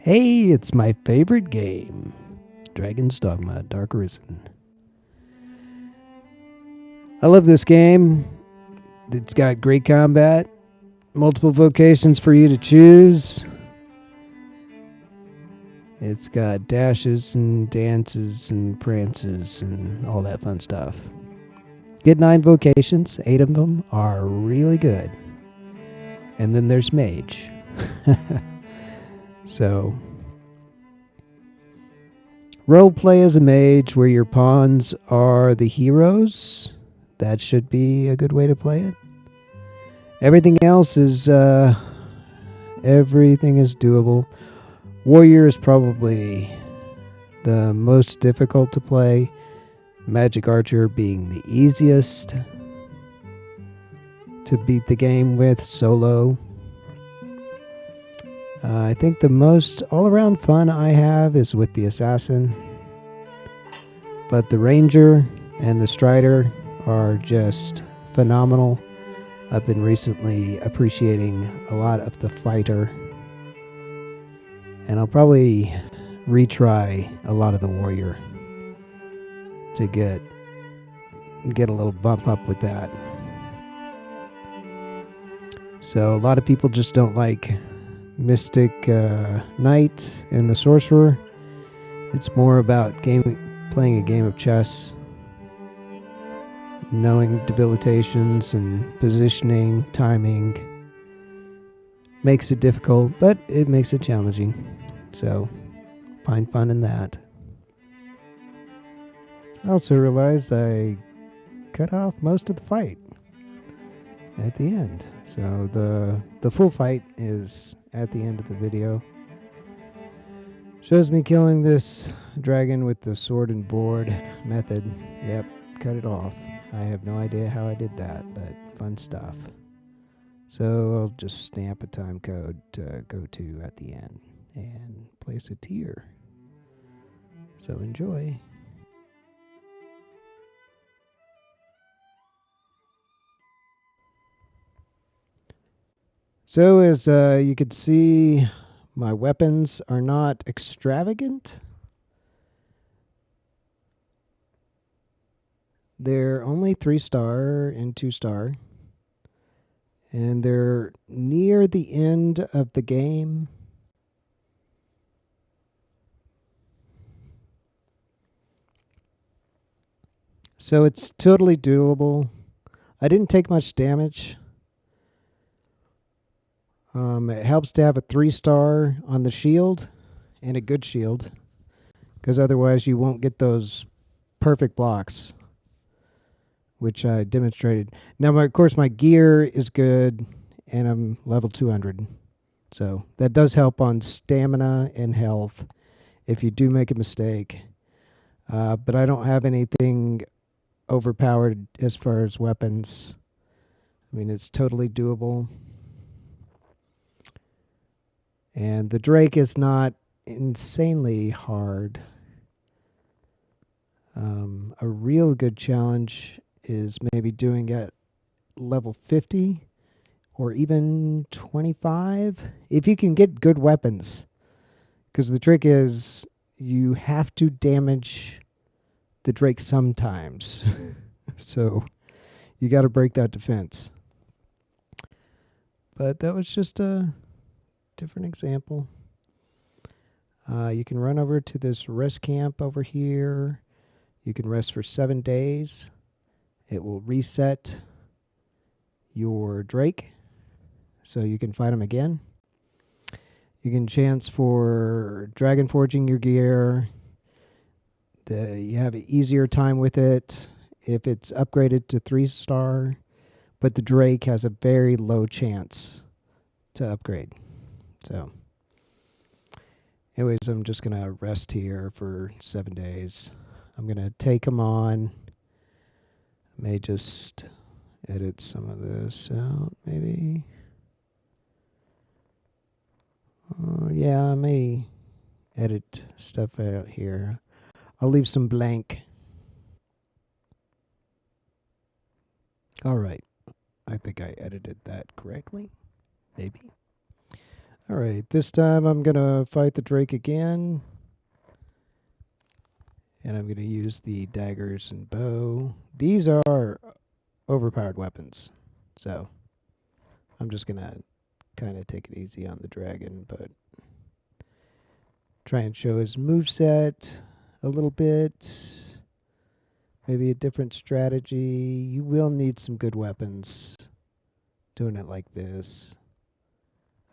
Hey, it's my favorite game, Dragon's Dogma Dark Arisen. I love this game. It's got great combat, multiple vocations for you to choose. It's got dashes and dances and prances and all that fun stuff. Get 9 vocations, 8 of them are really good. And then there's Mage. So, role play as a mage where your pawns are the heroes. That should be a good way to play it. Everything else is everything is doable. Warrior is probably the most difficult to play. Magic Archer being the easiest to beat the game with solo. I think the most all-around fun I have is with the Assassin. But the Ranger and the Strider are just phenomenal. I've been recently appreciating a lot of the Fighter. And I'll probably retry a lot of the Warrior to get a little bump up with that. So a lot of people just don't like Mystic Knight and the Sorcerer. It's more about playing a game of chess, knowing debilitations and positioning, timing. Makes it difficult, but it makes it challenging. So find fun in that. I also realized I cut off most of the fight at the end. So the full fight is at the end of the video. Shows me killing this dragon with the sword and board method. Yep, cut it off. I have no idea how I did that, but fun stuff. So I'll just stamp a time code to go to at the end and place a tier. So enjoy. So as you could see, my weapons are not extravagant. They're only 3-star and 2-star. And they're near the end of the game. So it's totally doable. I didn't take much damage. It helps to have a 3-star on the shield and a good shield, because otherwise you won't get those perfect blocks, which I demonstrated. Now, of course, my gear is good, and I'm level 200. So that does help on stamina and health if you do make a mistake. But I don't have anything overpowered as far as weapons. I mean, it's totally doable. And the Drake is not insanely hard. A real good challenge is maybe doing it level 50 or even 25 if you can get good weapons. Because the trick is you have to damage the Drake sometimes. So you got to break that defense. But that was just a different example. You can run over to this rest camp over here. You can rest for 7 days. It will reset your Drake, so you can fight him again. You can chance for dragon forging your gear. You have an easier time with it if it's upgraded to 3-star, but the Drake has a very low chance to upgrade. So anyways, I'm just going to rest here for 7 days. I'm going to take them on. I may just edit some of this out, maybe. Yeah, I may edit stuff out here. I'll leave some blank. All right. I think I edited that correctly. Maybe. Alright, this time I'm going to fight the Drake again. And I'm going to use the daggers and bow. These are overpowered weapons. So I'm just going to kind of take it easy on the dragon, but try and show his moveset a little bit. Maybe a different strategy. You will need some good weapons doing it like this.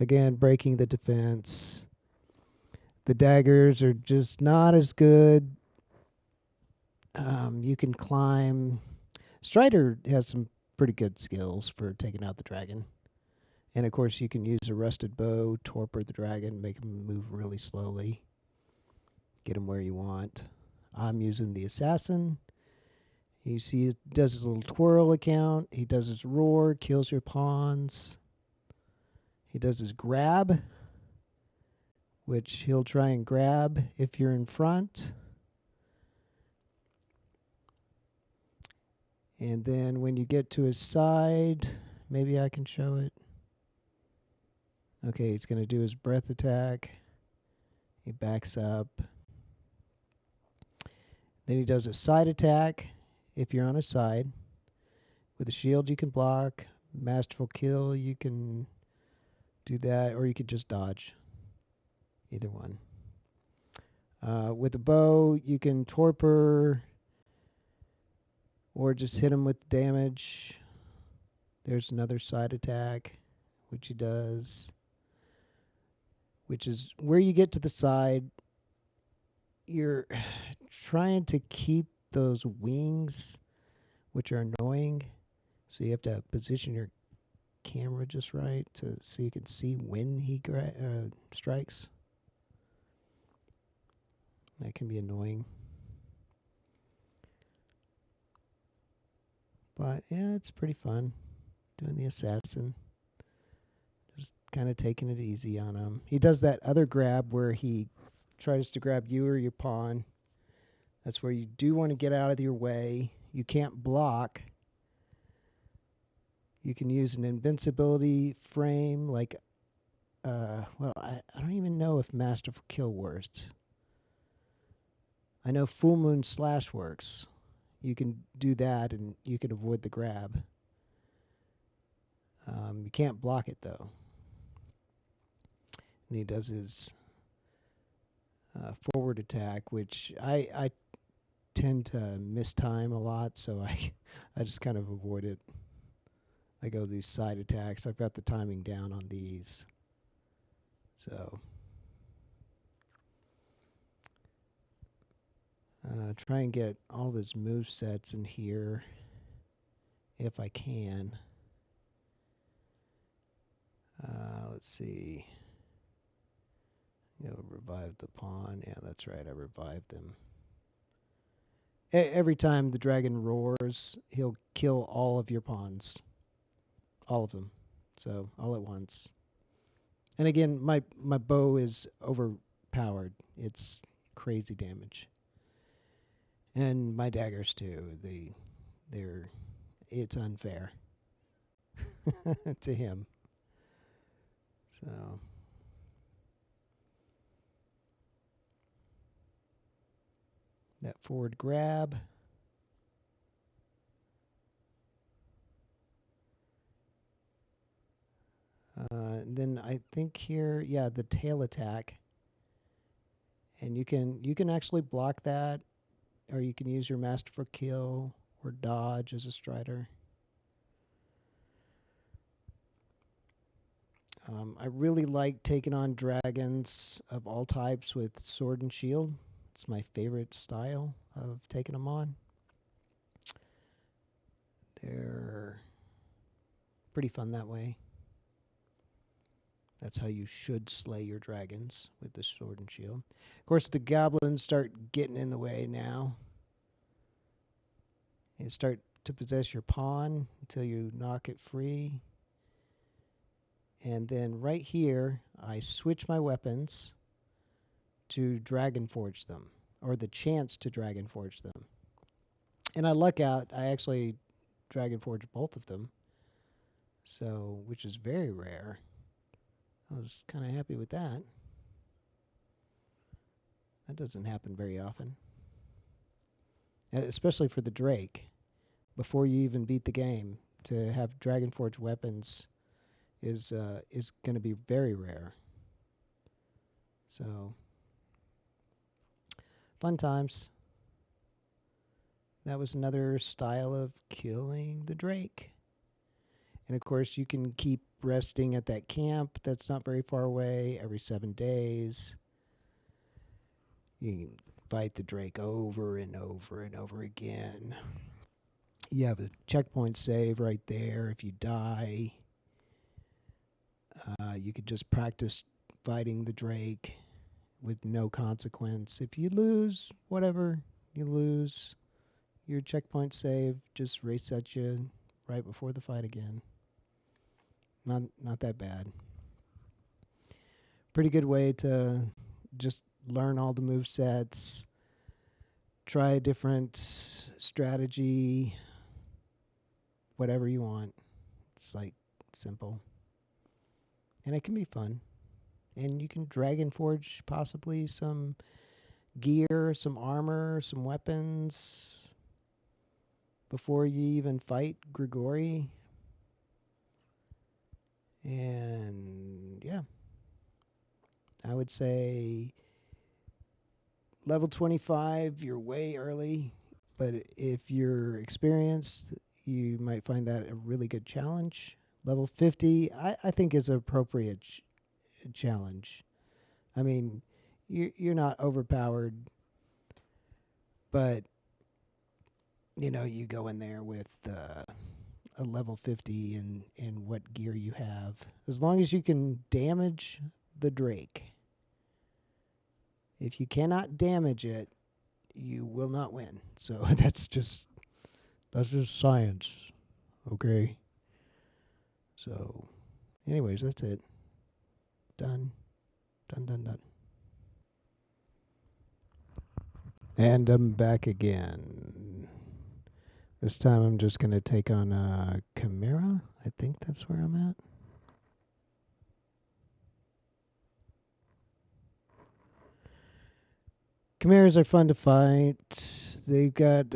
Again, breaking the defense. The daggers are just not as good. You can climb. Strider has some pretty good skills for taking out the dragon. And of course, you can use a rusted bow, torpor the dragon, make him move really slowly, get him where you want. I'm using the assassin. You see, he does his little twirl account. He does his roar, kills your pawns. He does his grab, which he'll try and grab if you're in front. And then when you get to his side, maybe I can show it. Okay, he's going to do his breath attack. He backs up. Then he does a side attack if you're on his side. With a shield you can block. Masterful kill, you can do that, or you could just dodge. Either one. With a bow, you can torpor or just hit him with damage. There's another side attack, which he does, which is where you get to the side. You're trying to keep those wings, which are annoying. So you have to position your camera just right so you can see when he strikes. That can be annoying. But yeah, it's pretty fun doing the assassin. Just kind of taking it easy on him. He does that other grab where he tries to grab you or your pawn. That's where you do want to get out of your way. You can't block. You can use an invincibility frame like, well, I don't even know if Masterful Kill works. I know Full Moon Slash works. You can do that and you can avoid the grab. You can't block it though. And he does his forward attack, which I tend to miss time a lot, so I just kind of avoid it. I go these side attacks. I've got the timing down on these. So try and get all of his move sets in here if I can. Let's see. Revive the pawn. Yeah, that's right. I revived him. Every time the dragon roars, he'll kill all of your pawns. All of them. So, all at once. And again, my bow is overpowered. It's crazy damage. And my daggers too. It's unfair to him. So that forward grab. And then I think here, yeah, the tail attack. And you can actually block that, or you can use your Masterful Kill or dodge as a strider. I really like taking on dragons of all types with sword and shield. It's my favorite style of taking them on. They're pretty fun that way. That's how you should slay your dragons, with the sword and shield. Of course, the goblins start getting in the way now. They start to possess your pawn until you knock it free. And then right here, I switch my weapons to Dragon Forge them, or the chance to Dragon Forge them. And I luck out, I actually Dragon Forge both of them, so which is very rare. I was kind of happy with that. That doesn't happen very often, especially for the Drake. Before you even beat the game, to have Dragonforge weapons is going to be very rare. So, fun times. That was another style of killing the Drake. And of course, you can keep resting at that camp that's not very far away every 7 days. You can fight the Drake over and over and over again. You have a checkpoint save right there. If you die, you could just practice fighting the Drake with no consequence. If you lose, whatever, you lose. Your checkpoint save just resets you right before the fight again. Not that bad. Pretty good way to just learn all the move sets, try a different strategy, whatever you want. It's like simple. And it can be fun. And you can Dragon Forge possibly some gear, some armor, some weapons before you even fight Grigori. And yeah, I would say level 25, you're way early. But if you're experienced, you might find that a really good challenge. Level 50, I think is an appropriate challenge. I mean, you're not overpowered, but you go in there with a level 50 and what gear you have. As long as you can damage the Drake. If you cannot damage it, you will not win. So that's just science. Okay. So anyways, that's it. Done. Done. And I'm back again. This time I'm just going to take on Chimera. I think that's where I'm at. Chimeras are fun to fight. They've got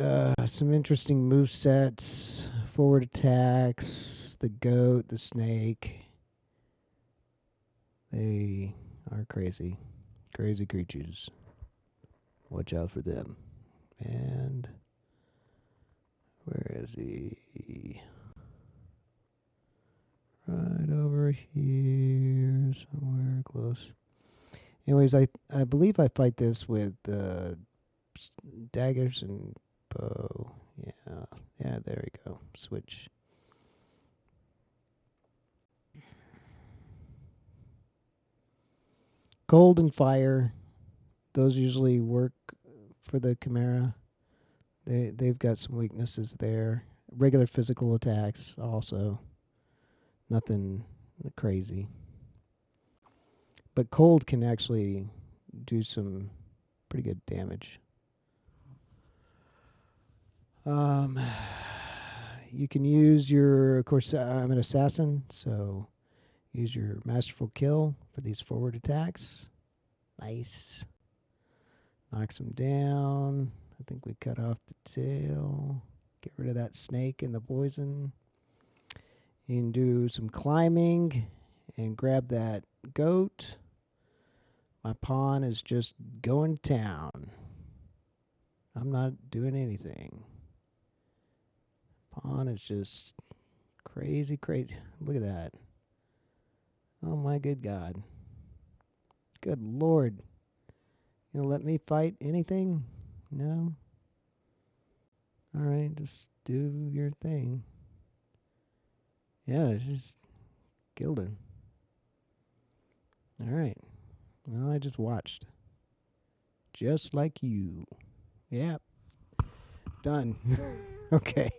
some interesting move sets, forward attacks, the goat, the snake. They are crazy. Crazy creatures. Watch out for them. And where is he? Right over here, somewhere close. Anyways, I believe I fight this with daggers and bow. Yeah, there we go. Switch. Cold and fire, those usually work for the Chimera. They've got some weaknesses there. Regular physical attacks also. Nothing crazy. But cold can actually do some pretty good damage. You can use of course, I'm an assassin, so use your masterful kill for these forward attacks. Nice. Knocks them down. I think we cut off the tail. Get rid of that snake and the poison. You can do some climbing and grab that goat. My pawn is just going to town. I'm not doing anything. Pawn is just crazy. Look at that. Oh my good God. Good Lord. You gonna let me fight anything? No? Alright, just do your thing. Yeah, it's just killed him. Alright. Well, I just watched. Just like you. Yep. Done. Okay.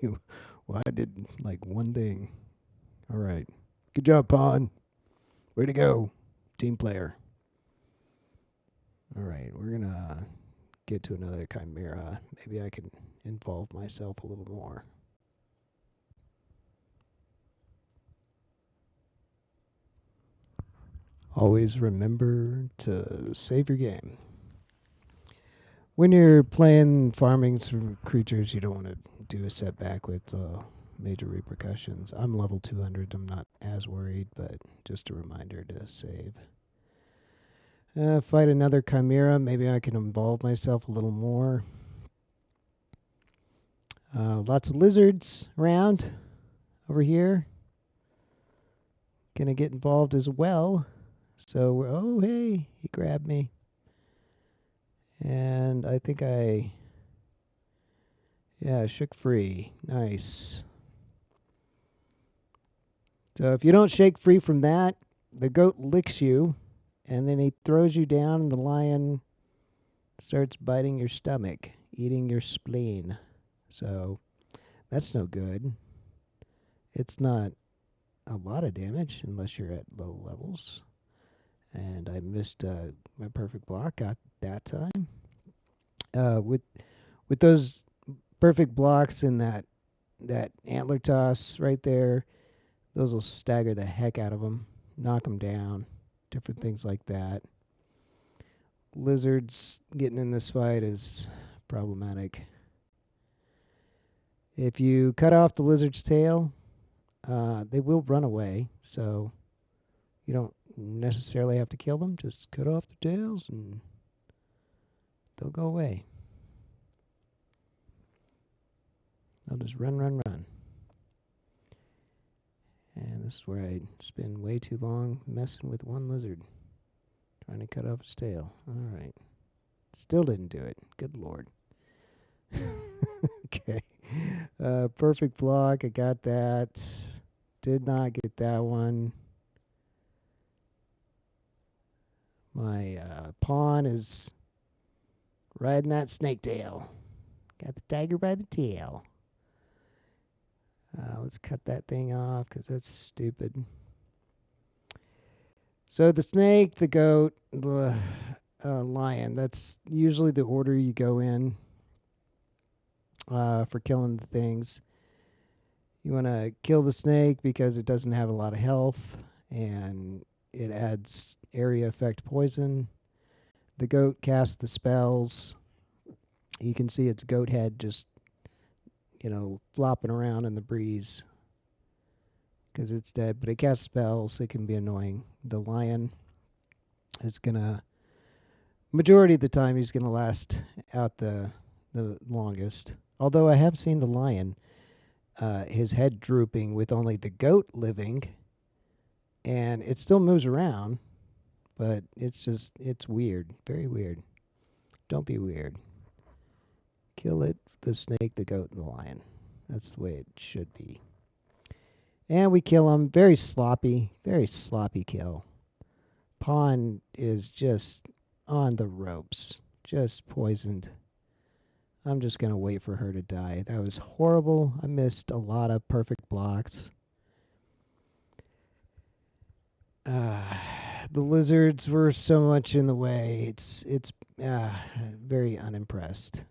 Well, I did like one thing. Alright. Good job, Pawn. Way to go. Team player. Alright, we're gonna get to another Chimera. Maybe I can involve myself a little more. Always remember to save your game. When you're playing farming creatures, you don't want to do a setback with major repercussions. I'm level 200. I'm not as worried, but just a reminder to save. Fight another chimera. Maybe I can involve myself a little more. Lots of lizards around over here. Gonna get involved as well. So, oh, hey, he grabbed me. And I think shook free. Nice. So if you don't shake free from that, the goat licks you, and then he throws you down, and the lion starts biting your stomach, eating your spleen. So that's no good. It's not a lot of damage unless you're at low levels. And I missed my perfect block at that time. With those perfect blocks in that antler toss right there, those will stagger the heck out of them, knock them down, different things like that. Lizards getting in this fight is problematic. If you cut off the lizard's tail, they will run away, so you don't necessarily have to kill them. Just cut off their tails and they'll go away. They'll just run, run, run. And this is where I spend way too long messing with one lizard, trying to cut off his tail. All right. Still didn't do it. Good Lord. Okay. Perfect block. I got that. Did not get that one. My pawn is riding that snake tail. Got the tiger by the tail. Let's cut that thing off because that's stupid. So the snake, the goat, the lion, that's usually the order you go in for killing the things. You want to kill the snake because it doesn't have a lot of health and it adds area effect poison. The goat casts the spells. You can see its goat head just, flopping around in the breeze because it's dead, but it casts spells. It can be annoying. The lion is gonna, majority of the time, he's gonna last out the longest. Although I have seen the lion, his head drooping with only the goat living, and it still moves around, but it's weird, very weird. Don't be weird. Kill it, the snake, the goat, and the lion. That's the way it should be. And we kill him. Very sloppy kill. Pawn is just on the ropes, just poisoned. I'm just going to wait for her to die. That was horrible. I missed a lot of perfect blocks. The lizards were so much in the way. It's very unimpressed.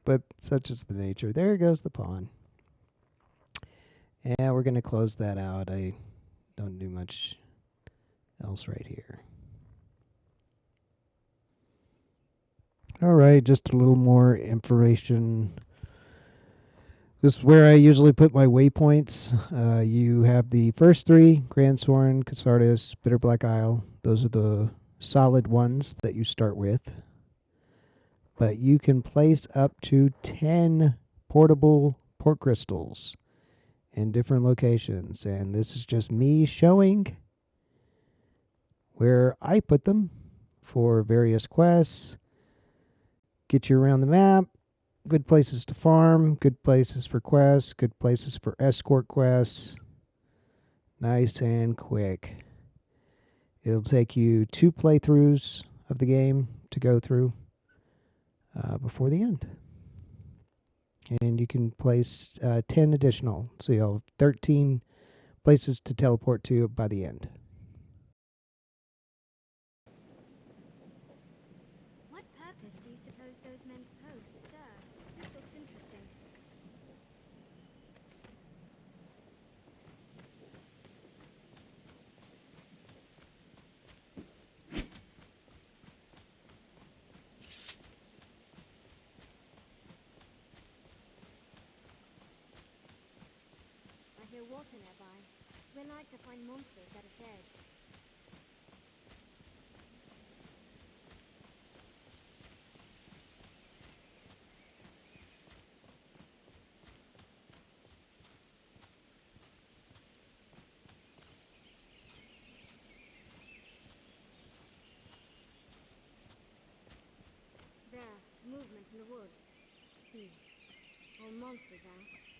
But such is the nature. There goes the pawn. And we're going to close that out. I don't do much else right here. All right, just a little more information. This is where I usually put my waypoints. You have the first three, Grand Soren, Casardis, Bitter Black Isle. Those are the solid ones that you start with. But you can place up to 10 portable port crystals in different locations. And this is just me showing where I put them for various quests. Get you around the map. Good places to farm, good places for quests, good places for escort quests. Nice and quick. It'll take you 2 playthroughs of the game to go through before the end. And you can place 10 additional, so you'll have 13 places to teleport to by the end. What purpose do you suppose those men's post serves? This looks interesting. no water nearby. We like to find monsters at its edge. There, movement in the woods. Beasts. Or monsters, as.